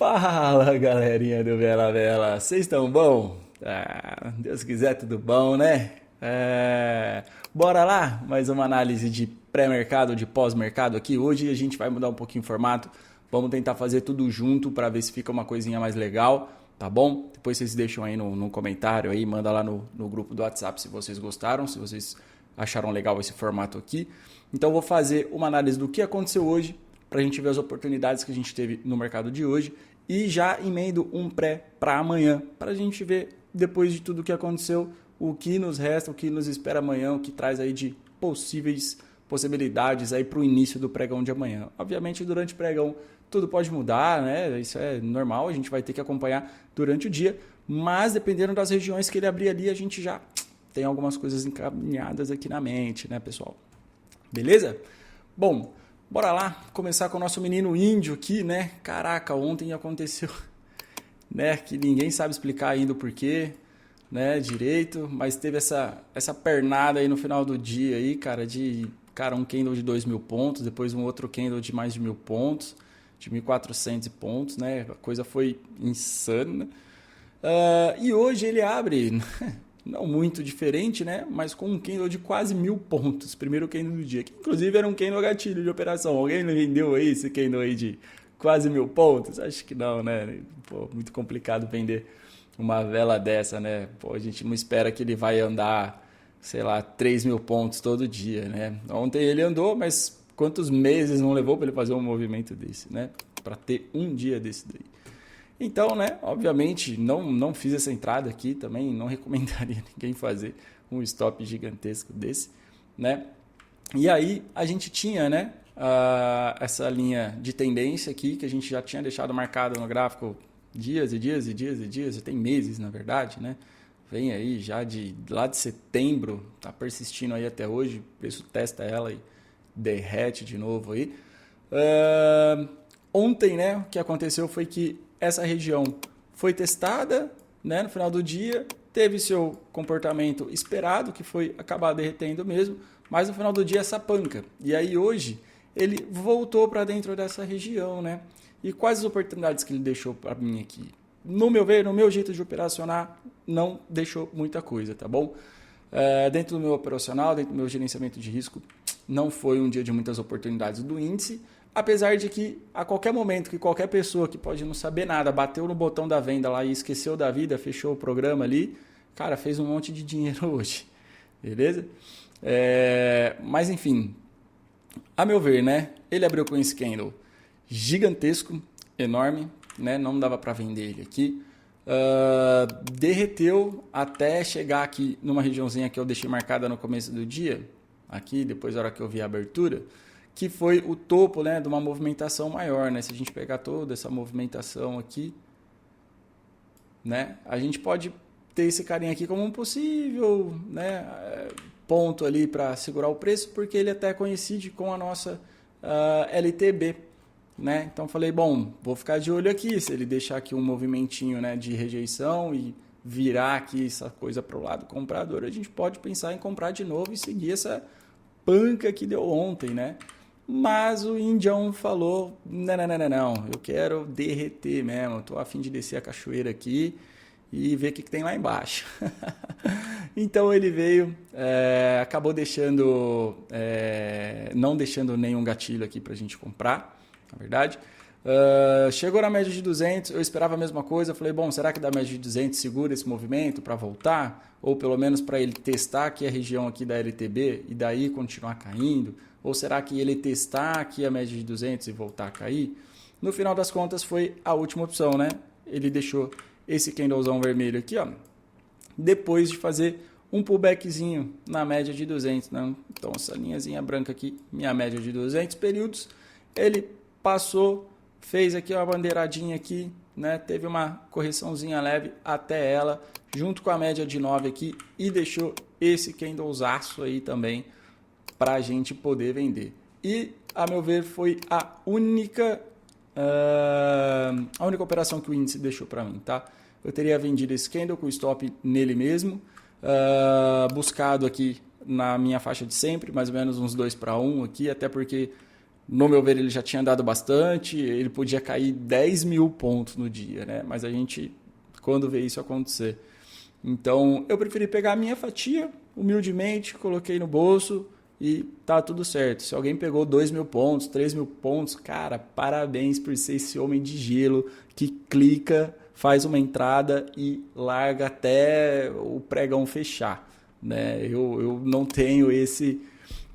Fala, galerinha do Vela Vela, vocês estão bom? Deus quiser, tudo bom, né? Bora lá, mais uma análise de pré-mercado, de pós-mercado aqui. Hoje a gente vai mudar um pouquinho o formato, vamos tentar fazer tudo junto para ver se fica uma coisinha mais legal, tá bom? Depois vocês deixam aí no comentário, aí, manda lá no grupo do WhatsApp se vocês gostaram, se vocês acharam legal esse formato aqui. Então vou fazer uma análise do que aconteceu hoje, para a gente ver as oportunidades que a gente teve no mercado de hoje e já emendo um pré para amanhã, para a gente ver, depois de tudo que aconteceu, o que nos resta, o que nos espera amanhã, o que traz aí de possibilidades aí para o início do pregão de amanhã. Obviamente, durante o pregão, tudo pode mudar, né? Isso é normal, a gente vai ter que acompanhar durante o dia, mas dependendo das regiões que ele abrir ali, a gente já tem algumas coisas encaminhadas aqui na mente, né, pessoal? Beleza? Bom, bora lá começar com o nosso menino índio aqui, né? Caraca, ontem aconteceu, né? Que ninguém sabe explicar ainda o porquê, né? Direito, mas teve essa pernada aí no final do dia aí, cara, um candle de 2.000 pontos, depois um outro candle de mais de 1.000 pontos, de 1.400 pontos, né? A coisa foi insana. E hoje ele abre... não muito diferente, né? Mas com um candle de quase 1.000 pontos. Primeiro candle do dia. Que inclusive era um candle gatilho de operação. Alguém não vendeu aí esse candle aí de quase 1.000 pontos? Acho que não, né? Pô, muito complicado vender uma vela dessa, né? Pô, a gente não espera que ele vai andar, sei lá, 3.000 pontos todo dia, né? Ontem ele andou, mas quantos meses não levou para ele fazer um movimento desse, né? Para ter um dia desse daí. Então, né, obviamente, não fiz essa entrada aqui também, não recomendaria ninguém fazer um stop gigantesco desse, né? E aí a gente tinha, né, essa linha de tendência aqui, que a gente já tinha deixado marcada no gráfico dias e dias e dias e dias, tem meses, na verdade, né? Vem aí já lá de setembro, tá persistindo aí até hoje, o preço testa ela e derrete de novo aí. Ontem, né, o que aconteceu foi que essa região foi testada, né, no final do dia, teve seu comportamento esperado, que foi acabar derretendo mesmo, mas no final do dia essa panca. E aí hoje ele voltou para dentro dessa região, né? E quais as oportunidades que ele deixou para mim aqui? No meu ver, no meu jeito de operacionar, não deixou muita coisa, tá bom? Dentro do meu operacional, dentro do meu gerenciamento de risco, não foi um dia de muitas oportunidades do índice. Apesar de que a qualquer momento que qualquer pessoa que pode não saber nada, bateu no botão da venda lá e esqueceu da vida, fechou o programa ali, cara, fez um monte de dinheiro hoje, beleza? Mas enfim, a meu ver, né, ele abriu com esse candle gigantesco, enorme, né, não dava para vender ele aqui, derreteu até chegar aqui numa regiãozinha que eu deixei marcada no começo do dia, aqui, depois da hora que eu vi a abertura, que foi o topo, né, de uma movimentação maior, né? Se a gente pegar toda essa movimentação aqui, né, a gente pode ter esse carinha aqui como um possível, né, ponto ali para segurar o preço, porque ele até coincide com a nossa LTB, né? Então falei, bom, vou ficar de olho aqui, se ele deixar aqui um movimentinho, né, de rejeição e virar aqui essa coisa para o lado comprador, a gente pode pensar em comprar de novo e seguir essa panca que deu ontem, né? Mas o Indião falou, não, eu quero derreter mesmo, estou a fim de descer a cachoeira aqui e ver o que tem lá embaixo. Então ele veio, acabou não deixando nenhum gatilho aqui para a gente comprar, na verdade. Chegou na média de 200, eu esperava a mesma coisa, falei, bom, será que da média de 200 segura esse movimento para voltar? Ou pelo menos para ele testar aqui a região aqui da LTB e daí continuar caindo? Ou será que ele testar aqui a média de 200 e voltar a cair? No final das contas foi a última opção, né? Ele deixou esse candlezão vermelho aqui, ó, depois de fazer um pullbackzinho na média de 200, né? Então essa linhazinha branca aqui, minha média de 200 períodos, ele passou, fez aqui uma bandeiradinha aqui, né? Teve uma correçãozinha leve até ela, junto com a média de 9 aqui, e deixou esse candlezaço aí também para a gente poder vender. E, a meu ver, foi a única operação que o índice deixou para mim, tá? Eu teria vendido esse candle com stop nele mesmo, buscado aqui na minha faixa de sempre, mais ou menos uns 2 para 1 aqui, até porque No meu ver, ele já tinha dado bastante, ele podia cair 10 mil pontos no dia, né? Mas a gente, quando vê isso acontecer. Então, eu preferi pegar a minha fatia, humildemente, coloquei no bolso e tá tudo certo. Se alguém pegou 2 mil pontos, 3 mil pontos, cara, parabéns por ser esse homem de gelo que clica, faz uma entrada e larga até o pregão fechar, né? Eu não tenho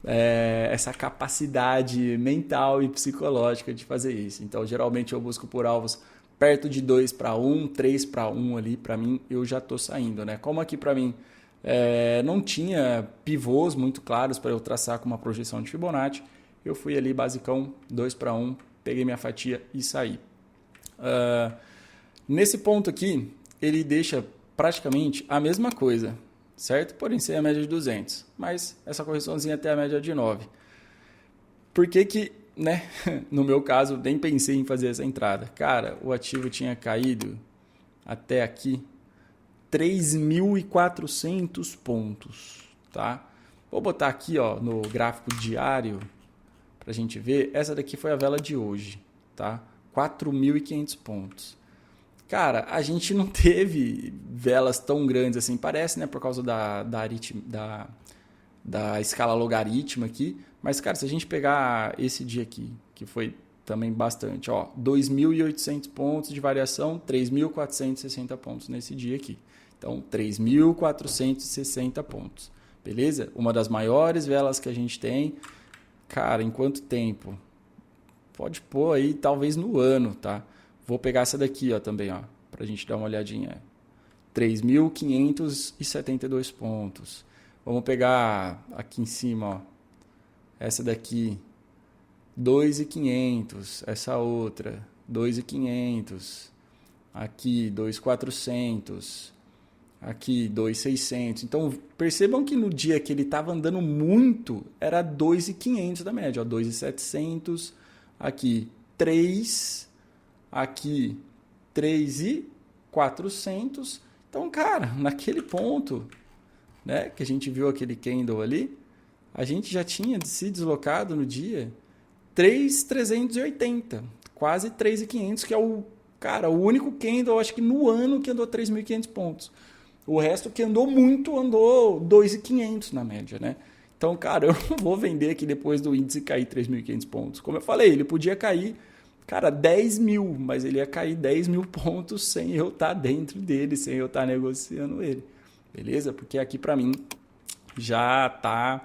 essa capacidade mental e psicológica de fazer isso. Então, geralmente eu busco por alvos perto de 2 para 1, 3 para 1 ali, para mim, eu já estou saindo, né? Como aqui para mim não tinha pivôs muito claros para eu traçar com uma projeção de Fibonacci, eu fui ali basicão, 2 para 1, peguei minha fatia e saí. Nesse ponto aqui, ele deixa praticamente a mesma coisa, certo? Porém, sem a média de 200, mas essa correçãozinha até a média de 9. Por que, né? No meu caso, nem pensei em fazer essa entrada. Cara, o ativo tinha caído até aqui 3.400 pontos, tá? Vou botar aqui, ó, no gráfico diário pra gente ver. Essa daqui foi a vela de hoje, tá? 4.500 pontos. Cara, a gente não teve velas tão grandes assim, parece, né? Por causa da escala logarítmica aqui. Mas, cara, se a gente pegar esse dia aqui, que foi também bastante, ó, 2.800 pontos de variação, 3.460 pontos nesse dia aqui. Então, 3.460 pontos, beleza? Uma das maiores velas que a gente tem. Cara, em quanto tempo? Pode pôr aí, talvez no ano, tá? Vou pegar essa daqui, ó, também, ó, pra gente dar uma olhadinha. 3.572 pontos. Vamos pegar aqui em cima, ó. Essa daqui, 2.500. Essa outra, 2.500. Aqui, 2.400. Aqui, 2.600. Então, percebam que no dia que ele estava andando muito, era 2.500 da média. 2.700. Aqui, 3. Aqui, 3.400. Então, cara, naquele ponto, né, que a gente viu aquele candle ali, a gente já tinha se deslocado no dia 3.380, quase 3.500, que é o único candle, acho que no ano, que andou 3.500 pontos. O resto que andou muito, andou 2.500 na média, né? Então, cara, eu não vou vender aqui depois do índice cair 3.500 pontos. Como eu falei, ele podia cair, cara, 10 mil, mas ele ia cair 10 mil pontos sem eu estar dentro dele, sem eu estar negociando ele. Beleza? Porque aqui para mim já tá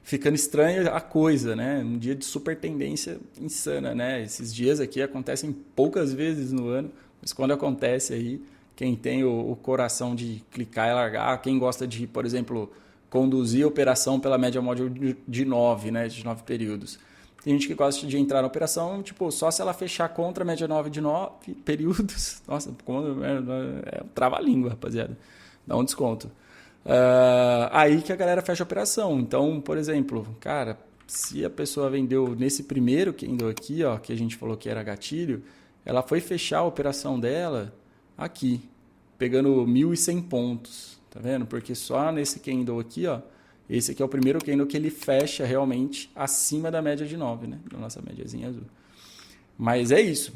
ficando estranha a coisa, né? Um dia de super tendência insana, né? Esses dias aqui acontecem poucas vezes no ano, mas quando acontece aí, quem tem o coração de clicar e largar, quem gosta de, por exemplo, conduzir a operação pela média móvel de 9, né? De 9 períodos. Tem gente que gosta de entrar na operação, tipo, só se ela fechar contra a média 9 de 9 períodos. Nossa, é um trava-língua, rapaziada. Dá um desconto. Aí que a galera fecha a operação. Então, por exemplo, cara, se a pessoa vendeu nesse primeiro candle aqui, ó, que a gente falou que era gatilho, ela foi fechar a operação dela aqui, pegando 1.100 pontos, tá vendo? Porque só nesse candle aqui, ó, esse aqui é o primeiro candle que ele fecha realmente acima da média de 9, né? Da nossa médiazinha azul. Mas é isso.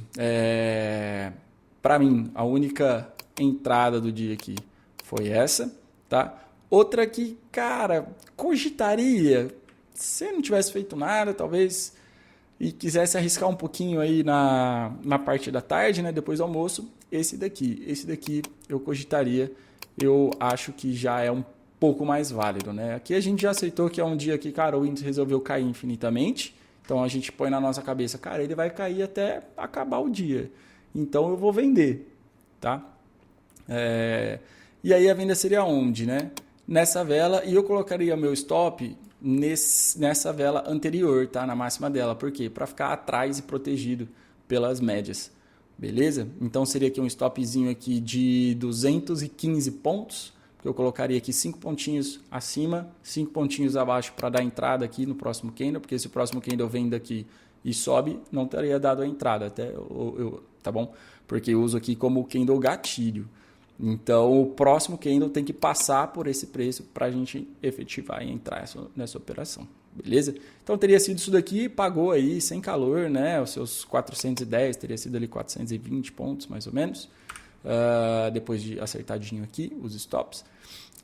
Para mim, a única entrada do dia aqui foi essa, tá? Outra que, cara, cogitaria, se eu não tivesse feito nada, talvez, e quisesse arriscar um pouquinho aí na parte da tarde, né? Depois do almoço, esse daqui eu cogitaria. Eu acho que já é um pouco mais válido, né? Aqui a gente já aceitou que é um dia que, cara, o índice resolveu cair infinitamente. Então a gente põe na nossa cabeça, cara, ele vai cair até acabar o dia. Então eu vou vender, tá? E aí a venda seria onde, né? Nessa vela, e eu colocaria meu stop nessa vela anterior, tá? Na máxima dela. Por quê? Para ficar atrás e protegido pelas médias. Beleza? Então seria aqui um stopzinho aqui de 215 pontos. Eu colocaria aqui 5 pontinhos acima, 5 pontinhos abaixo para dar entrada aqui no próximo candle, porque se o próximo candle vem daqui e sobe, não teria dado a entrada, tá bom? Porque eu uso aqui como candle gatilho. Então, o próximo candle tem que passar por esse preço para a gente efetivar e entrar nessa operação. beleza? Então teria sido isso daqui, pagou aí sem calor, né? Os seus 410, teria sido ali 420 pontos, mais ou menos, depois de acertadinho aqui, os stops.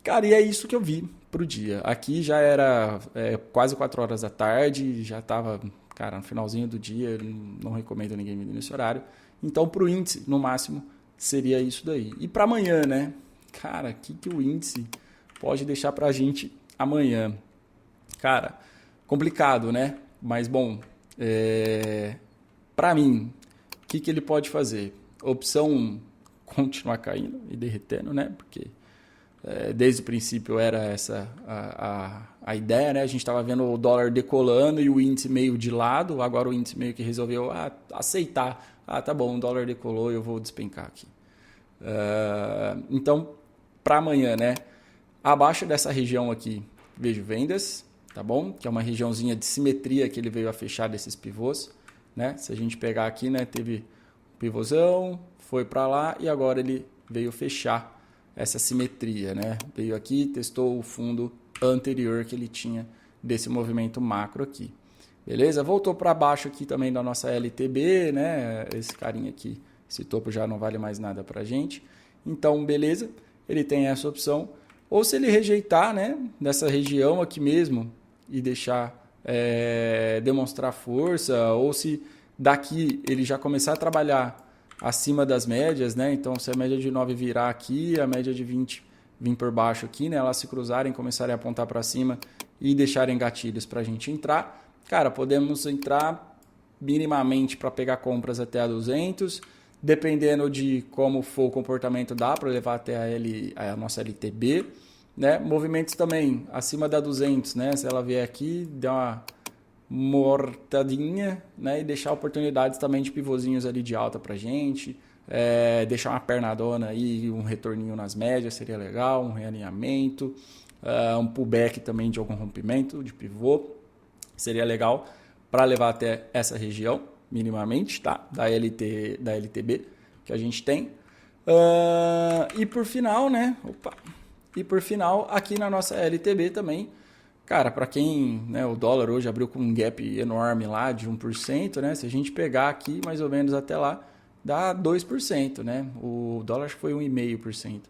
Cara, e é isso que eu vi pro dia. Aqui já era quase 4 horas da tarde, já estava, cara, no finalzinho do dia, não recomendo ninguém vir nesse horário. Então, pro índice, no máximo, seria isso daí. E para amanhã, né? Cara, o que o índice pode deixar pra gente amanhã? Cara, complicado, né? Mas, bom, para mim, o que ele pode fazer? Opção 1, continuar caindo e derretendo, né? Porque desde o princípio era essa a ideia, né? A gente estava vendo o dólar decolando e o índice meio de lado, agora o índice meio que resolveu aceitar. Tá bom, o dólar decolou, eu vou despencar aqui. Então, para amanhã, né? Abaixo dessa região aqui, vejo vendas, tá bom? Que é uma regiãozinha de simetria que ele veio a fechar desses pivôs, né? Se a gente pegar aqui, né? Teve um pivôzão, foi para lá e agora ele veio fechar essa simetria, né? Veio aqui, testou o fundo anterior que ele tinha desse movimento macro aqui. Beleza? Voltou para baixo aqui também da nossa LTB, né? Esse carinha aqui, esse topo já não vale mais nada para a gente. Então, beleza, ele tem essa opção. Ou se ele rejeitar, né? Nessa região aqui mesmo e deixar demonstrar força, ou se daqui ele já começar a trabalhar acima das médias, né? Então, se a média de 9 virar aqui, a média de 20 vir por baixo aqui, né? Elas se cruzarem, começarem a apontar para cima e deixarem gatilhos para a gente entrar. Cara, podemos entrar minimamente para pegar compras até a 200, dependendo de como for o comportamento, dá para levar até a nossa LTB, né? Movimentos também acima da 200, né? Se ela vier aqui, dá uma mortadinha, né? E deixar oportunidades também de pivôzinhos ali de alta pra gente, deixar uma pernadona aí, um retorninho nas médias seria legal, um realinhamento, um pullback também de algum rompimento de pivô seria legal para levar até essa região minimamente, tá? Da LTB que a gente tem. E por final, né? E por final, aqui na nossa LTB também, cara, para quem, né, o dólar hoje abriu com um gap enorme lá de 1%, né? Se a gente pegar aqui mais ou menos até lá, dá 2%, né? O dólar acho que foi 1,5%.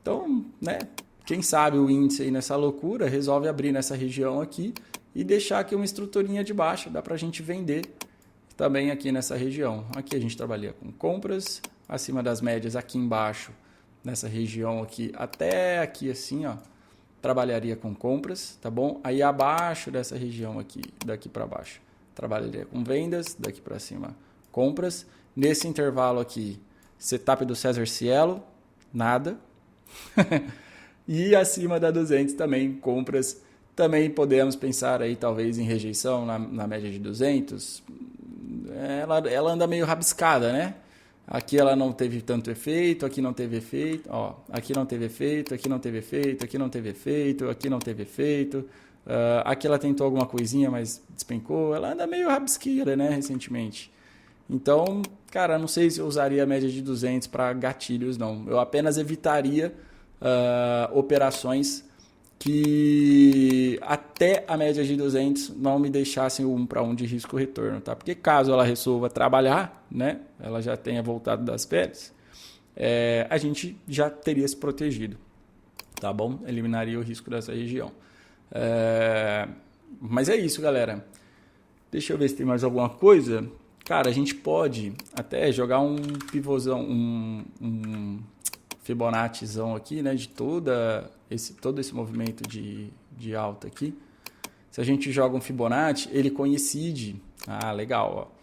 Então, né, quem sabe o índice aí nessa loucura resolve abrir nessa região aqui e deixar aqui uma estruturinha de baixa, dá para a gente vender também aqui nessa região. Aqui a gente trabalha com compras, acima das médias aqui embaixo, nessa região aqui, até aqui assim, ó. Trabalharia com compras, tá bom? Aí abaixo dessa região aqui, daqui para baixo, trabalharia com vendas, daqui para cima, compras. Nesse intervalo aqui, setup do César Cielo, nada. E acima da 200 também, compras. Também podemos pensar aí talvez em rejeição na média de 200. Ela anda meio rabiscada, né? Aqui ela não teve tanto efeito, aqui não teve efeito, ó, aqui não teve efeito, aqui não teve efeito, aqui não teve efeito, aqui não teve efeito. Aqui ela tentou alguma coisinha, mas despencou. Ela anda meio rabisqueira, né, recentemente. Então, cara, não sei se eu usaria a média de 200 para gatilhos, não. Eu apenas evitaria operações que até a média de 200 não me deixassem o 1 para 1 de risco retorno, tá? Porque caso ela resolva trabalhar, né, ela já tenha voltado das férias, a gente já teria se protegido, tá bom? Eliminaria o risco dessa região. Mas é isso, galera. Deixa eu ver se tem mais alguma coisa. Cara, a gente pode até jogar um pivôzão, um Fibonacci-zão aqui, né, de todo esse movimento de alta aqui. Se a gente joga um Fibonacci, ele coincide. Legal, ó.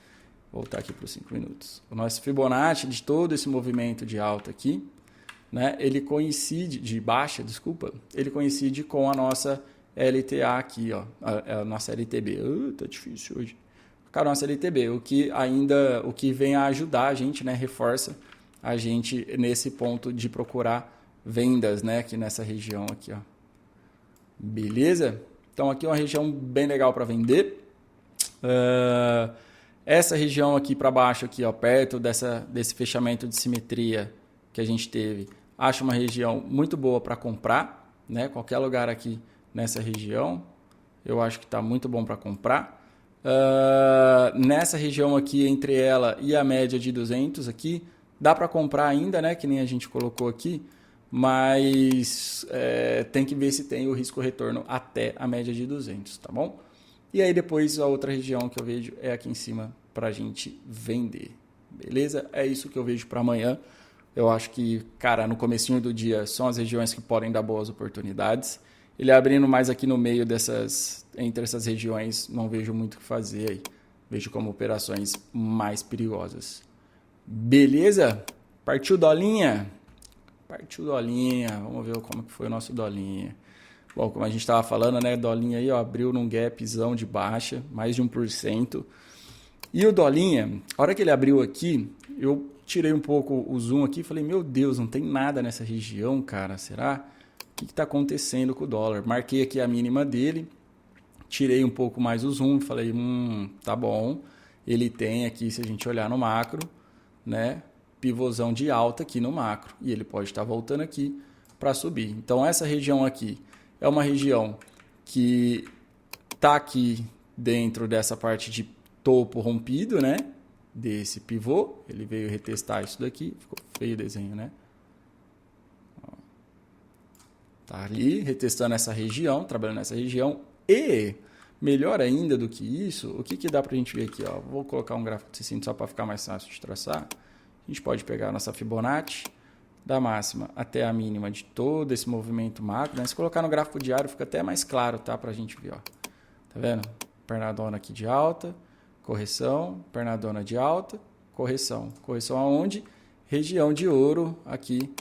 Voltar aqui para os 5 minutos. O nosso Fibonacci de todo esse movimento de alta aqui, né, ele coincide, de baixa, desculpa, ele coincide com a nossa LTA aqui, ó, a nossa LTB. Tá difícil hoje. Com a nossa LTB, o que vem a ajudar a gente, né, reforça a gente nesse ponto de procurar vendas, né, aqui nessa região aqui, ó. Beleza? Então aqui é uma região bem legal para vender. Essa região aqui para baixo aqui, ó, perto desse fechamento de simetria que a gente teve, acho uma região muito boa para comprar, né? Qualquer lugar aqui nessa região, eu acho que está muito bom para comprar. Nessa região aqui, entre ela e a média de 200 aqui, dá para comprar ainda, né? Que nem a gente colocou aqui, mas tem que ver se tem o risco-retorno até a média de 200, tá bom? E aí depois a outra região que eu vejo é aqui em cima para a gente vender, beleza? É isso que eu vejo para amanhã. Eu acho que, cara, no comecinho do dia são as regiões que podem dar boas oportunidades. Ele abrindo mais aqui no meio entre essas regiões, não vejo muito o que fazer aí. Vejo como operações mais perigosas. Beleza? Partiu dolinha? Partiu dolinha. Vamos ver como que foi o nosso dolinha. Bom, como a gente estava falando, né? Dolinha aí, ó, abriu num gapzão de baixa, mais de 1%. E o dolinha, a hora que ele abriu aqui, eu tirei um pouco o zoom aqui e falei, meu Deus, não tem nada nessa região, cara. Será? O que está acontecendo com o dólar? Marquei aqui a mínima dele, tirei um pouco mais o zoom e falei, tá bom. Ele tem aqui, se a gente olhar no macro, né, pivôzão de alta aqui no macro. E ele pode estar voltando aqui para subir. Então, essa região aqui é uma região que está aqui dentro dessa parte de topo rompido, né? Desse pivô. Ele veio retestar isso daqui. Ficou feio o desenho, né? Tá ali, retestando essa região, trabalhando nessa região. E, melhor ainda do que isso, o que dá pra gente ver aqui? Ó? Vou colocar um gráfico de 60 só para ficar mais fácil de traçar. A gente pode pegar a nossa Fibonacci, da máxima até a mínima de todo esse movimento macro. Né? Se colocar no gráfico diário, fica até mais claro, tá? Pra gente ver, ó. Tá vendo? Pernadona aqui de alta, correção, pernadona de alta, correção. Correção aonde? Região de ouro aqui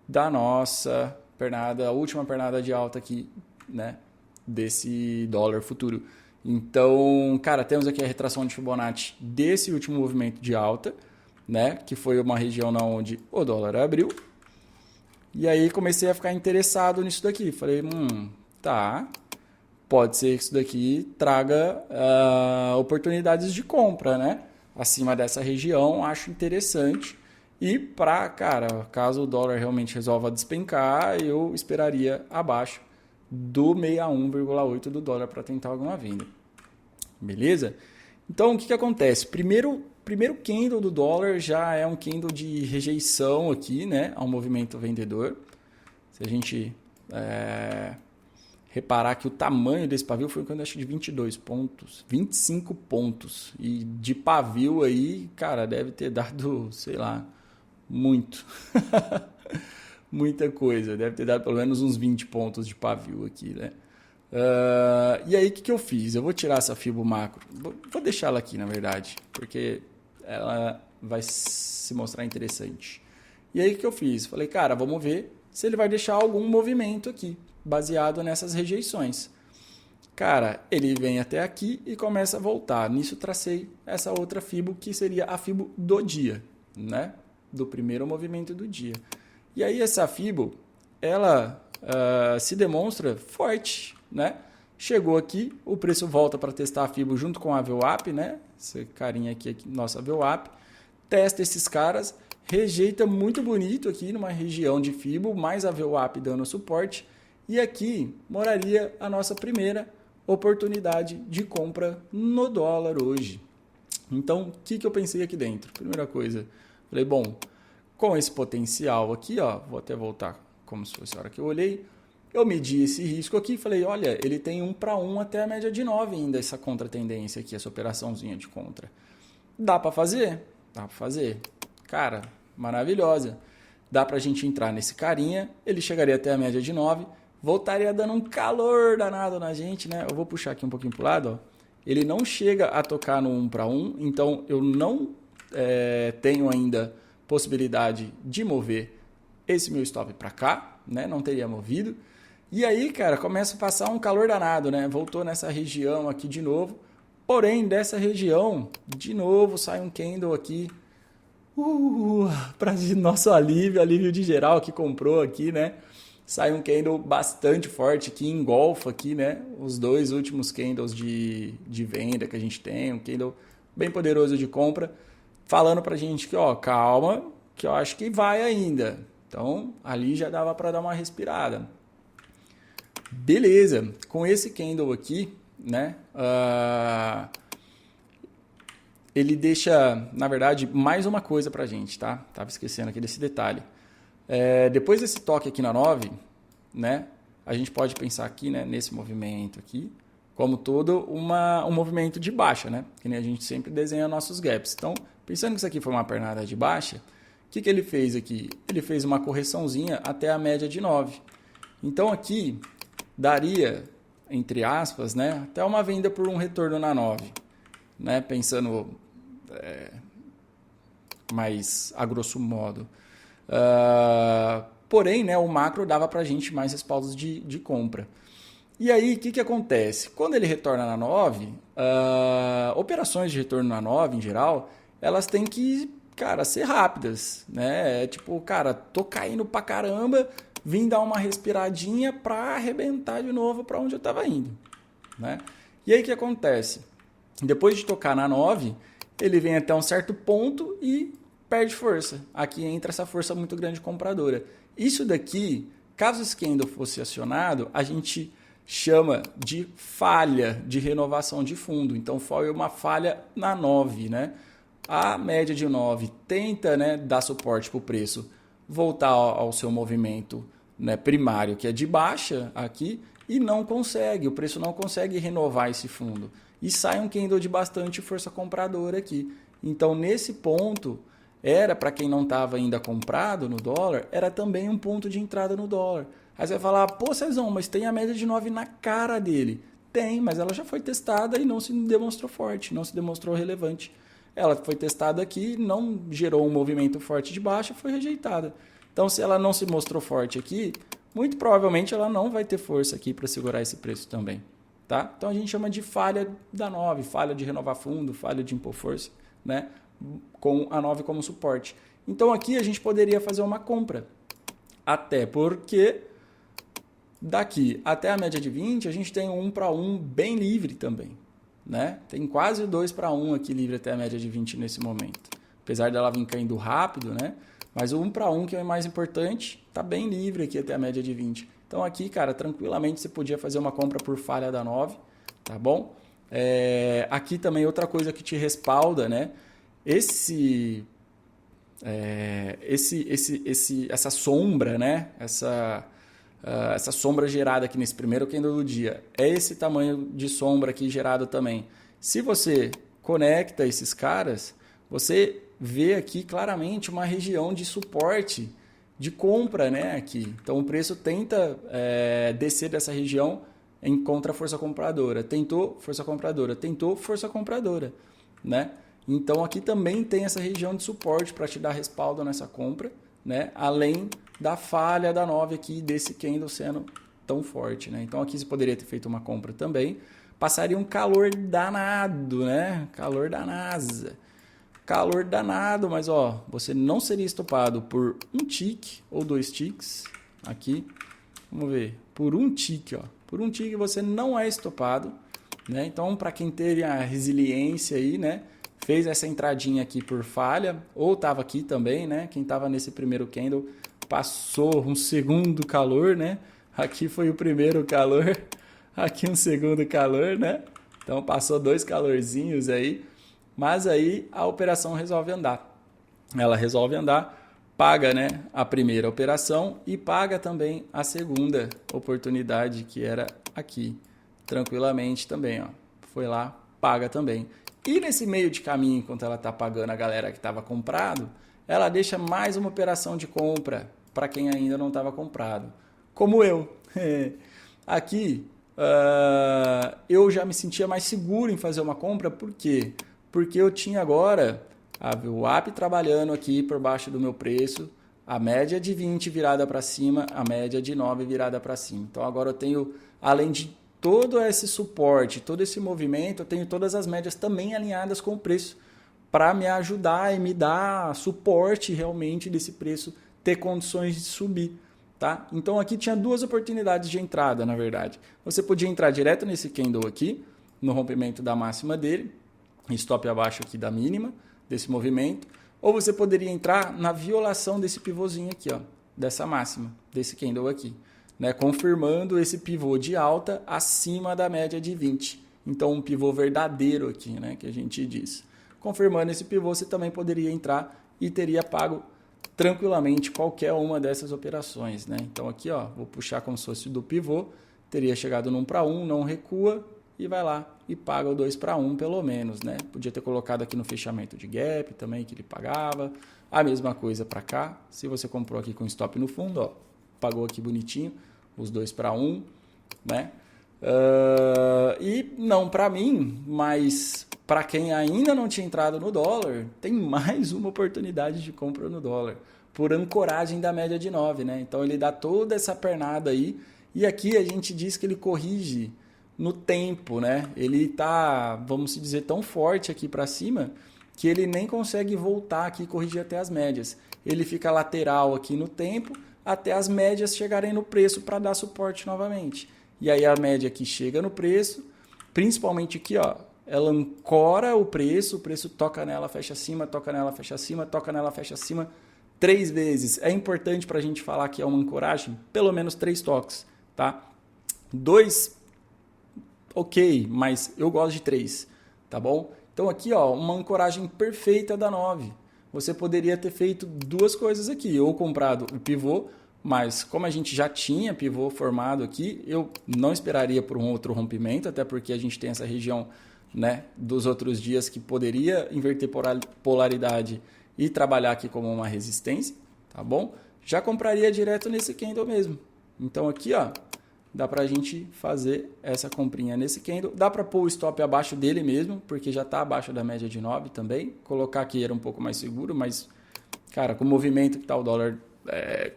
da nossa pernada, a última pernada de alta aqui, né? Desse dólar futuro. Então, cara, temos aqui a retração de Fibonacci desse último movimento de alta, né? Que foi uma região onde o dólar abriu. E aí comecei a ficar interessado nisso daqui. Falei, tá... Pode ser que isso daqui traga oportunidades de compra, né? Acima dessa região, acho interessante. E para, cara, caso o dólar realmente resolva despencar, eu esperaria abaixo do 61,8 do dólar para tentar alguma venda. Beleza? Então, o que acontece? Primeiro candle do dólar já é um candle de rejeição aqui, né? Ao movimento vendedor. Se a gente... reparar que o tamanho desse pavio foi quando eu acho de 22 pontos, 25 pontos. E de pavio aí, cara, deve ter dado, sei lá, muito. Muita coisa. Deve ter dado pelo menos uns 20 pontos de pavio aqui, né? E aí, o que eu fiz? Eu vou tirar essa Fibo macro. Vou deixar ela aqui, na verdade, porque ela vai se mostrar interessante. E aí, o que eu fiz? Falei, cara, vamos ver se ele vai deixar algum movimento aqui, baseado nessas rejeições. Cara, ele vem até aqui e começa a voltar. Nisso tracei essa outra Fibo, que seria a Fibo do dia, né? Do primeiro movimento do dia. E aí essa Fibo, ela se demonstra forte, né? Chegou aqui, o preço volta para testar a Fibo junto com a VWAP, né? Esse carinha aqui, nossa VWAP. Testa esses caras, rejeita muito bonito aqui numa região de Fibo, mais a VWAP dando suporte. E aqui moraria a nossa primeira oportunidade de compra no dólar hoje. Então, o que eu pensei aqui dentro? Primeira coisa, falei, bom, com esse potencial aqui, ó, vou até voltar como se fosse a hora que eu olhei, eu medi esse risco aqui e falei, olha, ele tem 1:1 até a média de 9 ainda, essa contratendência aqui, essa operaçãozinha de contra. Dá para fazer? Dá para fazer. Cara, maravilhosa. Dá para a gente entrar nesse carinha, ele chegaria até a média de 9, voltaria dando um calor danado na gente, né? Eu vou puxar aqui um pouquinho pro lado, ó. Ele não chega a tocar no 1:1, então eu não tenho ainda possibilidade de mover esse meu stop para cá, né? Não teria movido. E aí, cara, começa a passar um calor danado, né? Voltou nessa região aqui de novo. Porém, dessa região, de novo, sai um candle aqui. Para nosso alívio de geral que comprou aqui, né? Sai um candle bastante forte que engolfa aqui, né? Os dois últimos candles de venda que a gente tem. Um candle bem poderoso de compra. Falando pra gente que, ó, calma, que eu acho que vai ainda. Então, ali já dava para dar uma respirada. Beleza, com esse candle aqui, né, ele deixa, na verdade, mais uma coisa pra gente, tá? Tava esquecendo aqui desse detalhe. Depois desse toque aqui na 9, né, a gente pode pensar aqui, né, nesse movimento aqui, como todo um movimento de baixa, né? Que nem a gente sempre desenha nossos gaps. Então, pensando que isso aqui foi uma pernada de baixa, o que ele fez aqui? Ele fez uma correçãozinha até a média de 9. Então, aqui daria, entre aspas, né, até uma venda por um retorno na 9. Né? Pensando mais a grosso modo. Porém, né, o macro dava para a gente mais respaldos de compra. E aí, o que acontece? Quando ele retorna na 9, operações de retorno na 9, em geral, elas têm que, cara, ser rápidas, né? Tipo, cara, tô caindo pra caramba, vim dar uma respiradinha para arrebentar de novo para onde eu estava indo, né? E aí, o que acontece? Depois de tocar na 9, ele vem até um certo ponto e perde força. Aqui entra essa força muito grande compradora. Isso daqui, caso esse candle fosse acionado, a gente chama de falha de renovação de fundo. Então, foi uma falha na 9, né? A média de 9 tenta, né, dar suporte para o preço voltar ao seu movimento, né, primário, que é de baixa aqui, e não consegue. O preço não consegue renovar esse fundo. E sai um candle de bastante força compradora aqui. Então, nesse ponto, era para quem não estava ainda comprado no dólar, era também um ponto de entrada no dólar. Aí você vai falar, pô, Cezão, mas tem a média de 9 na cara dele. Tem, mas ela já foi testada e não se demonstrou forte, não se demonstrou relevante. Ela foi testada aqui, não gerou um movimento forte de baixa, foi rejeitada. Então, se ela não se mostrou forte aqui, muito provavelmente ela não vai ter força aqui para segurar esse preço também. Tá? Então, a gente chama de falha da 9, falha de renovar fundo, falha de impor força, né? Com a 9 como suporte. Então, aqui a gente poderia fazer uma compra. Até porque daqui até a média de 20, a gente tem um 1 para 1 bem livre também. Né? Tem quase 2 para 1 aqui livre até a média de 20 nesse momento. Apesar dela vir caindo rápido, né? Mas o 1 para 1, que é o mais importante, está bem livre aqui até a média de 20. Então aqui, cara, tranquilamente você podia fazer uma compra por falha da 9, tá bom? Aqui também outra coisa que te respalda, né? Essa sombra, né? Essa sombra gerada aqui nesse primeiro candle do dia, é esse tamanho de sombra aqui gerado também. Se você conecta esses caras, você vê aqui claramente uma região de suporte de compra, né? Aqui. Então o preço tenta descer dessa região, encontra força compradora. Tentou força compradora, tentou força compradora, né? Então aqui também tem essa região de suporte para te dar respaldo nessa compra, né? Além da falha da 9 aqui, desse candle sendo tão forte, né? Então aqui você poderia ter feito uma compra também. Passaria um calor danado, né? Calor da NASA. Calor danado, mas ó, você não seria estopado por um tick ou 2 ticks aqui. Vamos ver, por um tick, ó. Por um tick você não é estopado, né? Então, para quem teve a resiliência aí, né? Fez essa entradinha aqui por falha, ou estava aqui também, né? Quem estava nesse primeiro candle passou um segundo calor, né? Aqui foi o primeiro calor, aqui um segundo calor, né? Então passou 2 calorzinhos aí, mas aí a operação resolve andar. Ela resolve andar, paga, né, a primeira operação e paga também a segunda oportunidade, que era aqui, tranquilamente também, ó. Foi lá, paga também. E nesse meio de caminho, enquanto ela está pagando a galera que estava comprado, ela deixa mais uma operação de compra para quem ainda não estava comprado. Como eu. Aqui, eu já me sentia mais seguro em fazer uma compra. Por quê? Porque eu tinha agora a VWAP trabalhando aqui por baixo do meu preço, a média de 20 virada para cima, a média de 9 virada para cima. Então agora eu tenho, além de todo esse suporte, todo esse movimento, eu tenho todas as médias também alinhadas com o preço para me ajudar e me dar suporte realmente desse preço ter condições de subir, tá? Então aqui tinha 2 oportunidades de entrada, na verdade. Você podia entrar direto nesse candle aqui, no rompimento da máxima dele, stop abaixo aqui da mínima desse movimento, ou você poderia entrar na violação desse pivôzinho aqui, ó, dessa máxima, desse candle aqui. né, confirmando esse pivô de alta acima da média de 20. Então, um pivô verdadeiro aqui, né, que a gente diz. Confirmando esse pivô, você também poderia entrar e teria pago tranquilamente qualquer uma dessas operações, né? Então, aqui, ó, vou puxar como se fosse do pivô, teria chegado no 1 para 1, não recua e vai lá e paga o 2 para 1 pelo menos, né? Podia ter colocado aqui no fechamento de gap também, que ele pagava. A mesma coisa para cá, se você comprou aqui com stop no fundo, ó, pagou aqui bonitinho, os 2 para 1, né? E não para mim, mas para quem ainda não tinha entrado no dólar, tem mais uma oportunidade de compra no dólar, por ancoragem da média de 9, né? Então ele dá toda essa pernada aí, e aqui a gente diz que ele corrige no tempo, né? Ele tá, vamos dizer, tão forte aqui para cima, que ele nem consegue voltar aqui e corrigir até as médias. Ele fica lateral aqui no tempo, até as médias chegarem no preço para dar suporte novamente. E aí a média aqui chega no preço, principalmente aqui, ó, ela ancora o preço toca nela, fecha acima, toca nela, fecha acima, toca nela, fecha acima, 3 vezes. É importante para a gente falar que é uma ancoragem, pelo menos 3 toques, tá? 2, ok, mas eu gosto de 3, tá bom? Então aqui, ó, uma ancoragem perfeita da 9. Você poderia ter feito 2 coisas aqui, ou comprado o pivô, mas como a gente já tinha pivô formado aqui, eu não esperaria por um outro rompimento, até porque a gente tem essa região, né, dos outros dias que poderia inverter polaridade e trabalhar aqui como uma resistência, tá bom? Já compraria direto nesse candle mesmo. Então aqui, ó, dá pra gente fazer essa comprinha nesse candle. Dá para pôr o stop abaixo dele mesmo, porque já está abaixo da média de 9 também. Colocar aqui era um pouco mais seguro, mas, cara, com o movimento que tá o dólar...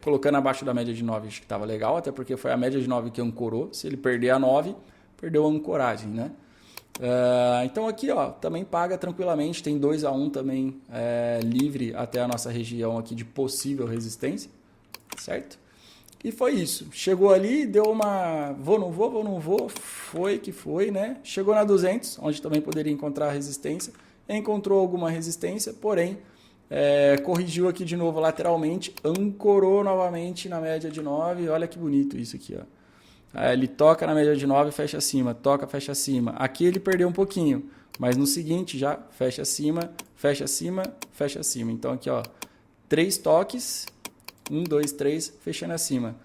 colocando abaixo da média de 9, acho que estava legal, até porque foi a média de 9 que ancorou. Se ele perder a 9, perdeu a ancoragem, né? Então aqui, ó, também paga tranquilamente, tem 2 a 1 também livre até a nossa região aqui de possível resistência, certo? E foi isso, chegou ali, deu uma vou, não vou, foi que foi, né? Chegou na 200, onde também poderia encontrar resistência, encontrou alguma resistência, porém corrigiu aqui de novo lateralmente, ancorou novamente na média de 9, olha que bonito isso aqui, ó. Ele toca na média de 9, fecha acima, toca, fecha acima. Aqui ele perdeu um pouquinho, mas no seguinte já fecha acima, fecha acima, fecha acima. Então aqui, ó, 3 toques, 1, 2, 3, fechando acima.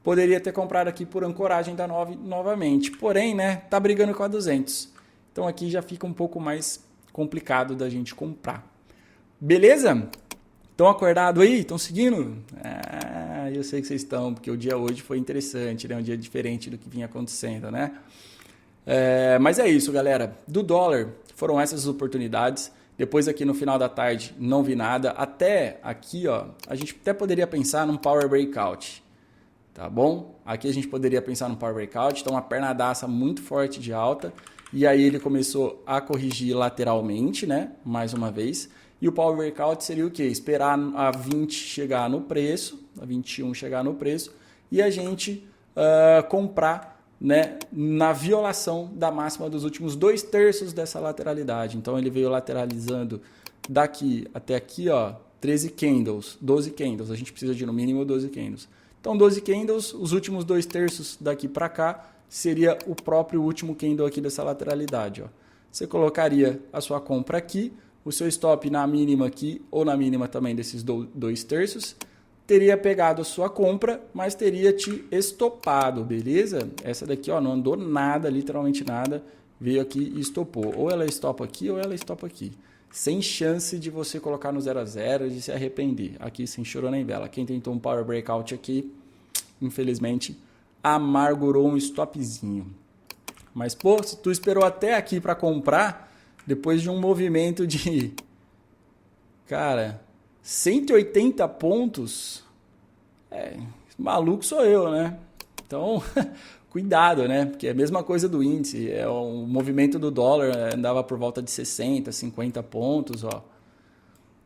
Poderia ter comprado aqui por ancoragem da 9 novamente, porém, né, tá brigando com a 200. Então aqui já fica um pouco mais complicado da gente comprar. Beleza? Estão acordados aí? Estão seguindo? Eu sei que vocês estão, porque o dia hoje foi interessante, né? Um dia diferente do que vinha acontecendo, né? Mas é isso, galera. Do dólar, foram essas oportunidades. Depois aqui no final da tarde, não vi nada. Até aqui, ó, a gente até poderia pensar num Power Breakout, tá bom? Aqui a gente poderia pensar num Power Breakout. Então, uma pernadaça muito forte de alta. E aí ele começou a corrigir lateralmente, né? Mais uma vez. E o Power Breakout seria o quê? Esperar a 20 chegar no preço, a 21 chegar no preço, e a gente comprar, né, na violação da máxima dos últimos 2/3 dessa lateralidade. Então ele veio lateralizando daqui até aqui, ó, 13 candles, 12 candles. A gente precisa de no mínimo 12 candles. Então 12 candles, os últimos 2/3 daqui para cá, seria o próprio último candle aqui dessa lateralidade, ó. Você colocaria a sua compra aqui, o seu stop na mínima aqui, ou na mínima também desses 2/3, teria pegado a sua compra, mas teria te estopado, beleza? Essa daqui, ó, não andou nada, literalmente nada, veio aqui e estopou. Ou ela estopa aqui, ou ela estopa aqui. Sem chance de você colocar no 0 a 0, de se arrepender. Aqui sem choro nem vela. Quem tentou um Power Breakout aqui, infelizmente, amargurou um stopzinho. Mas, pô, se tu esperou até aqui para comprar... Depois de um movimento de, cara, 180 pontos, maluco sou eu, né? Então, cuidado, né? Porque é a mesma coisa do índice. O movimento do dólar andava por volta de 60, 50 pontos, ó.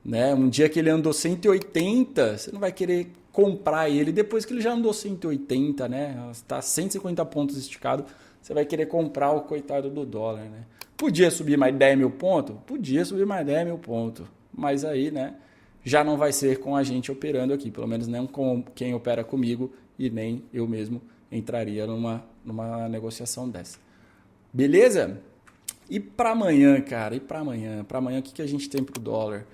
Né? Um dia que ele andou 180, você não vai querer comprar ele depois que ele já andou 180, né? Está 150 pontos esticado, você vai querer comprar o coitado do dólar, né? Podia subir mais 10 mil pontos? Podia subir mais 10 mil pontos. Mas aí, né, já não vai ser com a gente operando aqui. Pelo menos não com quem opera comigo e nem eu mesmo entraria numa negociação dessa. Beleza? E para amanhã, cara? E para amanhã? Para amanhã, o que a gente tem para o dólar?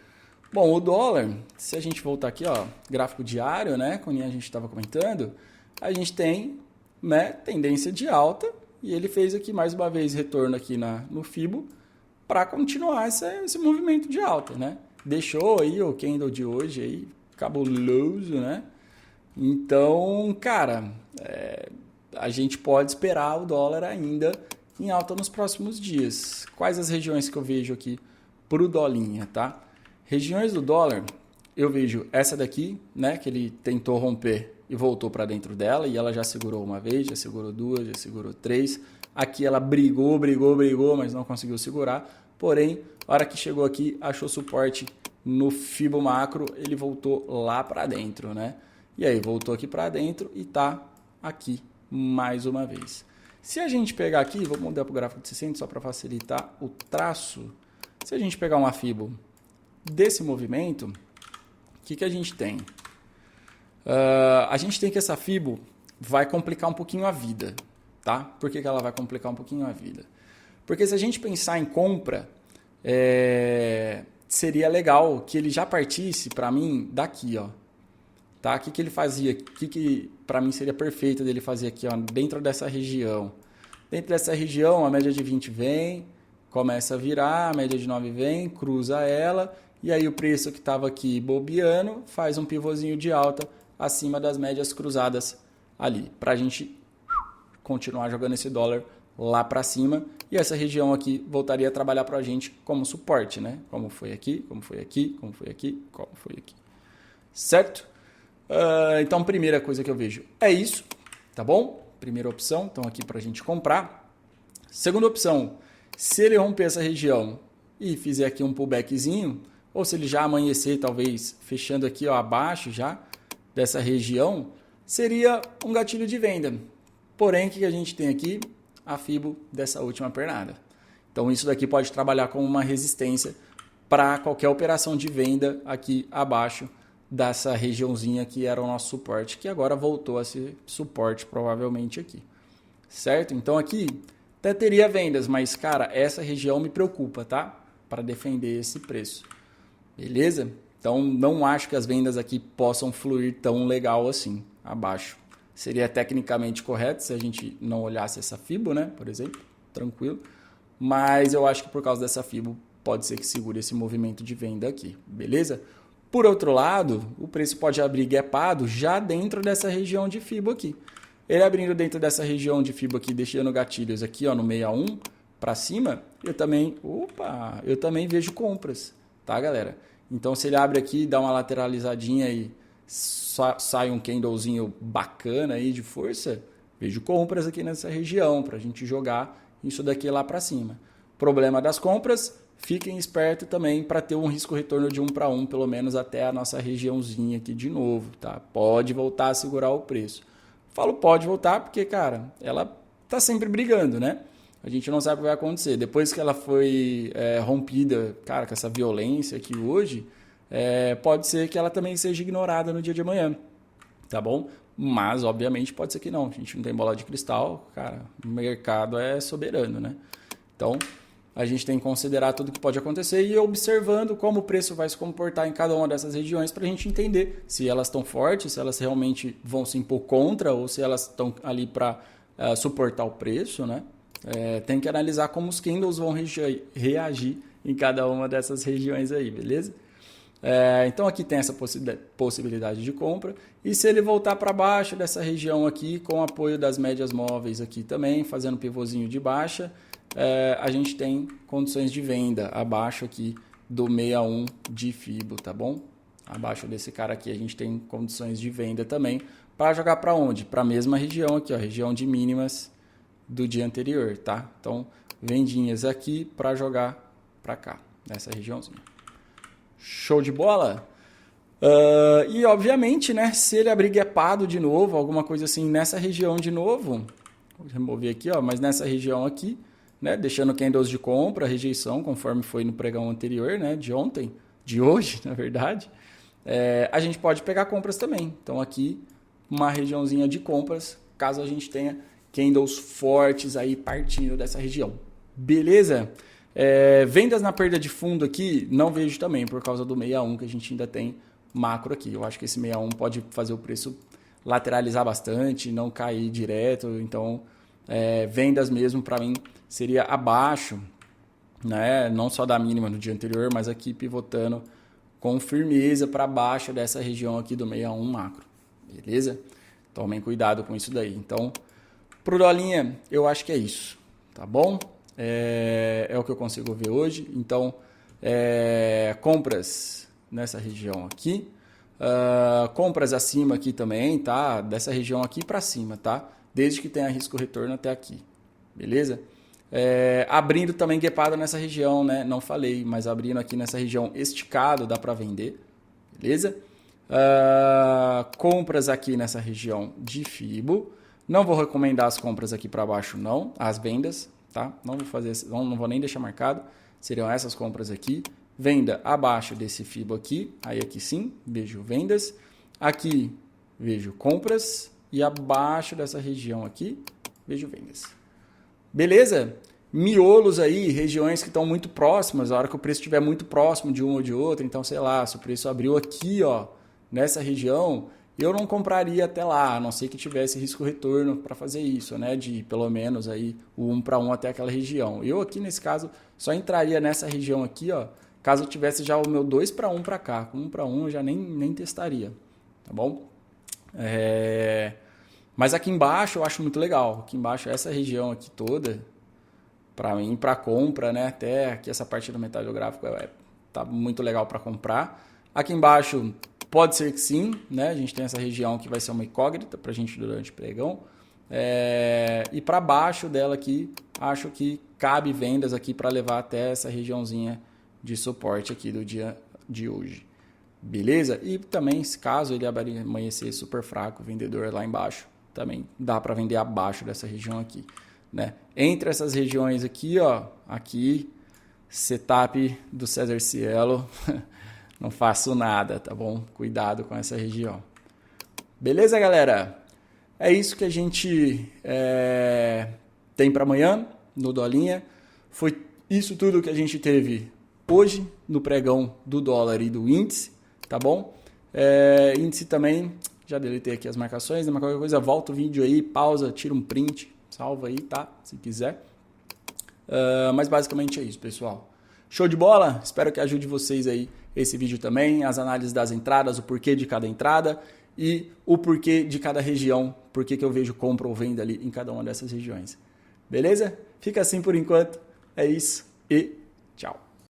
Bom, o dólar, se a gente voltar aqui, ó, gráfico diário, né? Como a gente estava comentando, a gente tem, né, tendência de alta e ele fez aqui mais uma vez retorno aqui no Fibo para continuar esse movimento de alta, né? Deixou aí o candle de hoje aí cabuloso, né? Então, cara, a gente pode esperar o dólar ainda em alta nos próximos dias. Quais as regiões que eu vejo aqui pro dolinha, tá? Regiões do dólar, eu vejo essa daqui, né, que ele tentou romper e voltou para dentro dela, e ela já segurou uma vez, já segurou duas, já segurou três. Aqui ela brigou, mas não conseguiu segurar. Porém, a hora que chegou aqui, achou suporte no Fibo Macro, ele voltou lá para dentro, né? E aí, voltou aqui para dentro e tá aqui mais uma vez. Se a gente pegar aqui, vou mudar para o gráfico de 60 só para facilitar o traço. Se a gente pegar uma Fibo desse movimento, o que a gente tem? A gente tem que essa Fibo vai complicar um pouquinho a vida, tá? Por que ela vai complicar um pouquinho a vida? Porque se a gente pensar em compra, seria legal que ele já partisse para mim daqui, ó. Tá? O que ele fazia? O que para mim seria perfeito dele fazer aqui, ó, dentro dessa região? Dentro dessa região, a média de 20 vem, começa a virar, a média de 9 vem, cruza ela, e aí o preço que estava aqui bobeando faz um pivôzinho de alta acima das médias cruzadas ali, para a gente continuar jogando esse dólar lá para cima, e essa região aqui voltaria a trabalhar para a gente como suporte, né? Como foi aqui, como foi aqui, como foi aqui, como foi aqui. Certo? Então, primeira coisa que eu vejo é isso, tá bom? Primeira opção, então aqui para a gente comprar. Segunda opção, se ele romper essa região e fizer aqui um pullbackzinho, ou se ele já amanhecer, talvez fechando aqui, ó, abaixo já dessa região, seria um gatilho de venda. Porém, o que a gente tem aqui? A Fibo dessa última pernada. Então, isso daqui pode trabalhar como uma resistência para qualquer operação de venda aqui abaixo dessa regiãozinha que era o nosso suporte, que agora voltou a ser suporte provavelmente aqui. Certo? Então, aqui até teria vendas, mas, cara, essa região me preocupa, tá? Para defender esse preço. Beleza? Então, não acho que as vendas aqui possam fluir tão legal assim, abaixo. Seria tecnicamente correto se a gente não olhasse essa Fibo, né? Por exemplo, tranquilo. Mas eu acho que por causa dessa Fibo, pode ser que segure esse movimento de venda aqui, beleza? Por outro lado, o preço pode abrir gapado já dentro dessa região de Fibo aqui. Ele abrindo dentro dessa região de Fibo aqui, deixando gatilhos aqui, ó, no 61 para cima, eu também vejo compras, tá, galera? Então, se ele abre aqui, dá uma lateralizadinha e sai um candlezinho bacana aí de força, vejo compras aqui nessa região para a gente jogar isso daqui lá para cima. Problema das compras, fiquem espertos também para ter um risco retorno de 1 para 1, pelo menos até a nossa regiãozinha aqui de novo, tá? Pode voltar a segurar o preço. Falo pode voltar porque, cara, ela tá sempre brigando, né? A gente não sabe o que vai acontecer. Depois que ela foi rompida, cara, com essa violência aqui hoje, pode ser que ela também seja ignorada no dia de amanhã, tá bom? Mas, obviamente, pode ser que não. A gente não tem bola de cristal, cara, o mercado é soberano, né? Então, a gente tem que considerar tudo que pode acontecer e ir observando como o preço vai se comportar em cada uma dessas regiões para a gente entender se elas estão fortes, se elas realmente vão se impor contra ou se elas estão ali para suportar o preço, né? Tem que analisar como os candles vão reagir em cada uma dessas regiões aí, beleza? Então aqui tem essa possibilidade de compra, e se ele voltar para baixo dessa região aqui, com apoio das médias móveis aqui também, fazendo pivôzinho de baixa, a gente tem condições de venda abaixo aqui do 61 de Fibo, tá bom? Abaixo desse cara aqui a gente tem condições de venda também, para jogar para onde? Para a mesma região aqui, ó, região de mínimas do dia anterior, tá? Então, vendinhas aqui para jogar para cá, nessa regiãozinha. Show de bola? E obviamente, né, se ele abrir gapado de novo, alguma coisa assim nessa região de novo, vou remover aqui, ó, mas nessa região aqui, né, deixando candles de compra, rejeição, conforme foi no pregão anterior, né, de hoje, na verdade, a gente pode pegar compras também. Então aqui, uma regiãozinha de compras, caso a gente tenha candles fortes aí partindo dessa região. Beleza? Vendas na perda de fundo aqui, não vejo também, por causa do 61 que a gente ainda tem macro aqui. Eu acho que esse 61 pode fazer o preço lateralizar bastante, não cair direto. Então, vendas mesmo para mim seria abaixo, né? Não só da mínima no dia anterior, mas aqui pivotando com firmeza para baixo dessa região aqui do 61 macro. Beleza? Tomem cuidado com isso daí. Então, pro dolinha, eu acho que é isso. Tá bom? É o que eu consigo ver hoje. Então, compras nessa região aqui. Compras acima aqui também, tá? Dessa região aqui para cima, tá? Desde que tenha risco retorno até aqui. Beleza? Abrindo também guepada nessa região, né? Não falei, mas abrindo aqui nessa região esticado dá para vender. Beleza? Compras aqui nessa região de Fibo. Não vou recomendar as compras aqui para baixo, não. As vendas, tá? Não vou fazer, não vou nem deixar marcado. Seriam essas compras aqui. Venda abaixo desse Fibo aqui. Aí aqui sim, vejo vendas. Aqui vejo compras. E abaixo dessa região aqui, vejo vendas. Beleza? Miolos aí, regiões que estão muito próximas. A hora que o preço estiver muito próximo de uma ou de outra. Então, sei lá, se o preço abriu aqui, ó, nessa região, eu não compraria até lá, a não ser que tivesse risco retorno para fazer isso, né? De pelo menos aí o 1 para 1 até aquela região. Eu aqui nesse caso só entraria nessa região aqui, ó, caso eu tivesse já o meu 2 para 1 para cá. Com 1 para 1 eu já nem testaria, tá bom? Mas aqui embaixo eu acho muito legal. Aqui embaixo, essa região aqui toda, para mim, para compra, né? Até aqui essa parte do metalográfico tá muito legal para comprar. Aqui embaixo pode ser que sim, né? A gente tem essa região que vai ser uma incógnita para a gente durante o pregão. E para baixo dela aqui, acho que cabe vendas aqui para levar até essa regiãozinha de suporte aqui do dia de hoje. Beleza? E também, caso ele amanhecer super fraco, o vendedor lá embaixo, também dá para vender abaixo dessa região aqui, né? Entre essas regiões aqui, ó, aqui, setup do César Cielo, não faço nada, tá bom? Cuidado com essa região. Beleza, galera? É isso que a gente tem para amanhã no Dolinha. Foi isso tudo que a gente teve hoje no pregão do dólar e do índice, tá bom? Índice também, já deletei aqui as marcações, mas qualquer coisa, volta o vídeo aí, pausa, tira um print, salva aí, tá? Se quiser. Mas basicamente é isso, pessoal. Show de bola? Espero que ajude vocês aí esse vídeo também, as análises das entradas, o porquê de cada entrada e o porquê de cada região, porquê que eu vejo compra ou venda ali em cada uma dessas regiões. Beleza? Fica assim por enquanto. É isso e tchau.